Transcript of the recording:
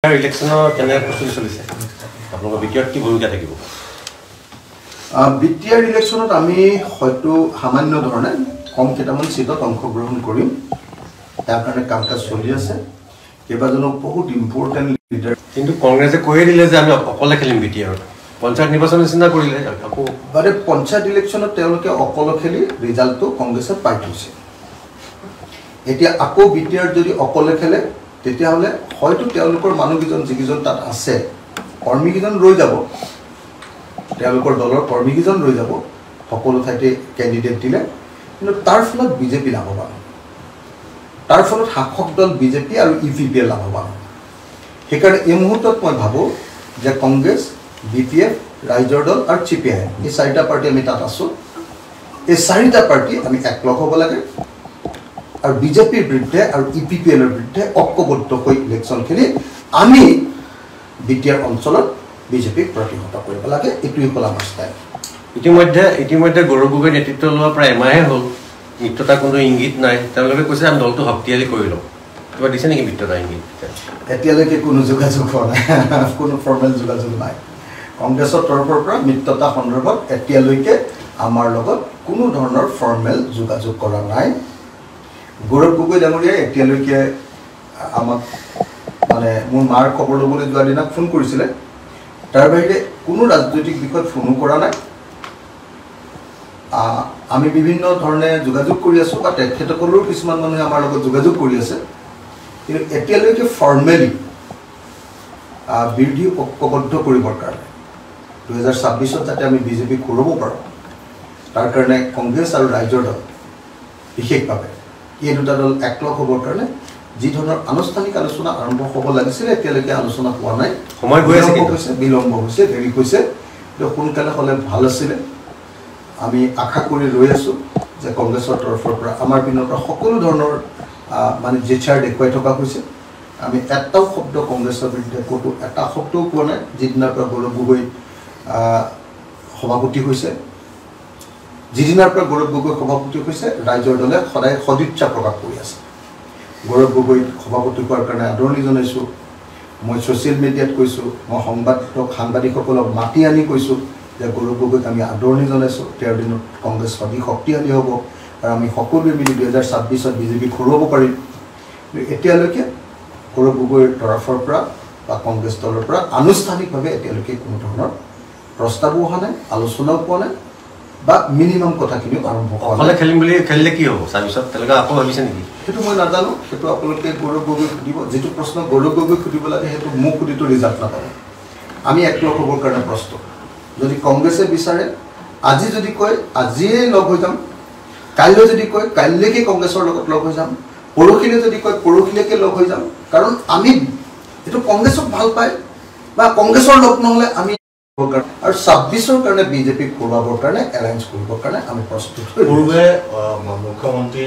ইলেকশনৰ কেনে প্ৰস্তুতি চলিছে আপোনালোকৰ বিটিআৰ কি ভূমিকা থাকিব বিটিআৰ ইলেকশনত আমি হয়তো সামান্য ধৰণে কম কেইটামান সিটত অংশগ্ৰহণ কৰিম তাৰ কাৰণে কামকাজ চলি আছে কেইবাজনক বহুত ইম্পৰ্টেন্ট লিডাৰ কিন্তু কংগ্ৰেছে কৈ দিলে যে আমি অকলে খেলিম বিটিআৰ পঞ্চায়ত নিৰ্বাচন চিন্তা কৰিলে আকৌ বাৰে পঞ্চায়ত ইলেকশনত তেওঁলোকে অকলে খেলি ৰিজাল্টটো কংগ্ৰেছে পাই থৈছে এতিয়া আকৌ বিটিআৰ যদি অকলে খেলে তেতিয়া হলে হয়তো তেওঁলোকৰ মানুহকিজন যিকিজন তাত আছে কৰ্মীকিজন ৰৈ যাব তেওঁলোকৰ দলৰ কৰ্মীকিজন ৰৈ যাব সকলো ঠাইতে ক্যান্ডিডেট দিলে কিন্তু তাৰ ফলত বিজেপি লাভৱান তাৰ ফলত শাসক দল বিজেপি আৰু ইভিপি লাভৱান সেইকাৰণে এই মুহূৰ্তত মই ভাবো যে কংগ্ৰেছ বিপিএফ ৰাইজৰ দল আৰু চিপিআই এই চাৰিটা পাৰ্টি আমি তাত আছো এই চাৰিটা পাৰ্টি আমি একলগ হ'ব লাগে আৰু বিজেপিৰ বিৰুদ্ধে আৰু ইপিপিএলৰ বিৰুদ্ধে ঐক্যবদ্ধ হৈ ইলেকশন খেলি আমি বিটিআৰ অঞ্চলত বিজেপিক প্ৰতিহত কৰিব লাগে এটুই হ'ল আমাৰ ষ্টাইল ইতিমধ্যে গৌৰৱ গগৈ নেতৃত্ব লোৱা প্ৰায় এমাহে হ'ল মিত্ৰতা কোনো ইংগিত নাই তেওঁলোকে কৈছে আমি দলটো শক্তিশালী কৰি লওঁ কিবা দিছে নেকি মিত্ৰতা ইংগিত এতিয়ালৈকে কোনো যোগাযোগ হোৱা নাই কোনো ফৰ্মেল যোগাযোগ নাই কংগ্ৰেছৰ তৰফৰ পৰা মিত্ৰতা সন্দৰ্ভত এতিয়ালৈকে আমাৰ লগত কোনো ধৰণৰ ফৰ্মেল যোগাযোগ কৰা নাই গৌৰৱ গগৈ ডাঙৰীয়াই এতিয়ালৈকে আমাক মানে মোৰ মাৰ খবৰ ল'বলৈ যোৱা দিনা ফোন কৰিছিলে তাৰ বাহিৰে কোনো ৰাজনৈতিক বিষয়ত ফোনো কৰা নাই আমি বিভিন্ন ধৰণে যোগাযোগ কৰি আছো বা তেখেতসকলৰ কিছুমান মানুহে আমাৰ লগত যোগাযোগ কৰি আছে কিন্তু এতিয়ালৈকে ফৰ্মেলি বিৰোধী ঐক্যবদ্ধ কৰিবৰ কাৰণে 2026ত যাতে আমি বিজেপি কৰিব পাৰোঁ তাৰ কাৰণে কংগ্ৰেছ আৰু ৰাইজৰ দল বিশেষভাৱে এই দুটা দল একলগ হ'বৰ কাৰণে যি ধৰণৰ আনুষ্ঠানিক আলোচনা আৰম্ভ হ'ব লাগিছিল এতিয়ালৈকে আলোচনা হোৱা নাই সময় গৈ আছে বিলম্ব হৈছে দেৰি হৈছে সোনকালে হ'লে ভাল আছিলে আমি আশা কৰি ৰৈ আছো যে কংগ্ৰেছৰ তৰফৰ পৰা আমাৰ পিনৰ পৰা সকলো ধৰণৰ মানে জেচাৰ দেখুৱাই থকা হৈছে আমি এটাও শব্দ কংগ্ৰেছৰ বিৰুদ্ধে ক'তো এটা শব্দও পোৱা নাই যিদিনাৰ পৰা গৌৰৱ গগৈ সভাপতি হৈছে যিদিনাৰ পৰা গৌৰৱ গগৈ সভাপতি হৈছে ৰাইজৰ দলে সদায় সদিচ্ছা প্ৰকাশ কৰি আছে গৌৰৱ গগৈ সভাপতি হোৱাৰ কাৰণে আদৰণি জনাইছোঁ মই ছ'চিয়েল মিডিয়াত কৈছোঁ মই সাংবাদিকসকলক মাতি আনি কৈছোঁ যে গৌৰৱ গগৈক আমি আদৰণি জনাইছোঁ তেওঁৰ দিনত কংগ্ৰেছ অধিক শক্তিশালী হ'ব আৰু আমি সকলোৱে মিলি 2026ত বিজেপি ঘূৰাব পাৰিম এতিয়ালৈকে গৌৰৱ গগৈৰ তৰফৰ পৰা বা কংগ্ৰেছ দলৰ পৰা আনুষ্ঠানিকভাৱে এতিয়ালৈকে কোনো ধৰণৰ প্ৰস্তাৱো অহা নাই আলোচনাও পোৱা নাই বা মিনিমাম কথাখিনিও আৰম্ভ অকলে খেলিম বুলি খেলিলে কি হ'ব তাৰপিছত তেওঁলোকে আকৌ ভাবিছে নেকি সেইটো মই নাজানো সেইটো আপোনালোকে গৌৰৱ গগৈ সুধিব যিটো প্ৰশ্ন গৌৰৱ গগৈ সুধিব লাগে সেইটো মোক সুধিটো ৰিজাল্ট নাপাব আমি একলগ হ'বৰ কাৰণে প্ৰস্তুত যদি কংগ্ৰেছে বিচাৰে আজি যদি কয় আজিয়ে লগ হৈ যাম কাইলৈ যদি কয় কাইলৈকে কংগ্ৰেছৰ লগত লগ হৈ যাম পৰহিলৈ যদি কয় পৰহিলৈকে লগ হৈ যাম কাৰণ আমি এইটো কংগ্ৰেছক ভাল পায় বা কংগ্ৰেছৰ লগ নহ'লে আমি আৰু 26ৰ কাৰণে বিজেপিক ঘূৰাবৰ কাৰণে এলায়েন্স কৰিবৰ কাৰণে আমি প্ৰস্তুত পূৰ্বে মুখ্যমন্ত্ৰী